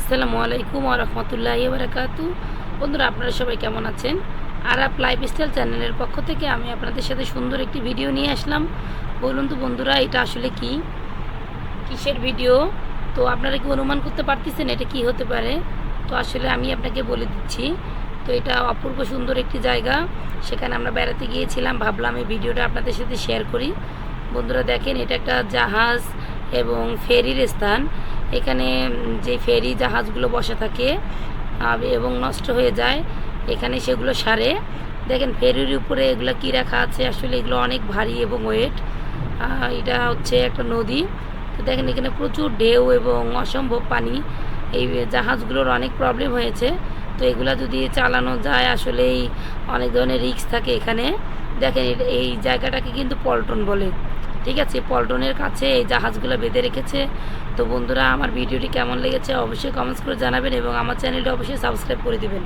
আসসালামু আলাইকুম ওয়া রাহমাতুল্লাহি ওয়া বারাকাতু। বন্ধুরা, আপনারা সবাই কেমন আছেন? আরাপ লাইফস্টাইল চ্যানেলের পক্ষ থেকে আমি আপনাদের সাথে সুন্দর একটি ভিডিও নিয়ে আসলাম। বলুন তো বন্ধুরা, এটা আসলে কি, কিসের ভিডিও? তো আপনারা কি অনুমান করতে পারতেছেন এটা কি হতে পারে? তো আসলে আমি আপনাকে বলে দিচ্ছি। তো এটা অপূর্ব সুন্দর একটি জায়গা, সেখানে আমরা বেড়াতে গিয়েছিলাম। ভাবলাম এই ভিডিওটা আপনাদের সাথে শেয়ার করি। বন্ধুরা দেখেন, এটা একটা জাহাজ এবং ফেরির স্থান। এখানে যে ফেরি জাহাজগুলো বসা থাকে এবং নষ্ট হয়ে যায়, এখানে সেগুলো সারে। দেখেন ফেরির উপরে এগুলো কী রাখা আছে, আসলে এগুলো অনেক ভারী এবং ওয়েট। এটা হচ্ছে একটা নদী। তো দেখেন এখানে প্রচুর ঢেউ এবং অসম্ভব পানি। এই জাহাজগুলোর অনেক প্রবলেম হয়েছে। তো এগুলা যদি চালানো যায়, আসলেই অনেক ধরনের রিস্ক থাকে এখানে। দেখেন এই জায়গাটাকে কিন্তু পল্টন বলে। ঠিক আছে, পল্টনের কাছে এই জাহাজগুলো বেঁধে রেখেছে। তো বন্ধুরা, আমার ভিডিওটি কেমন লেগেছে অবশ্যই কমেন্টস করে জানাবেন এবং আমার চ্যানেলটি অবশ্যই সাবস্ক্রাইব করে দেবেন।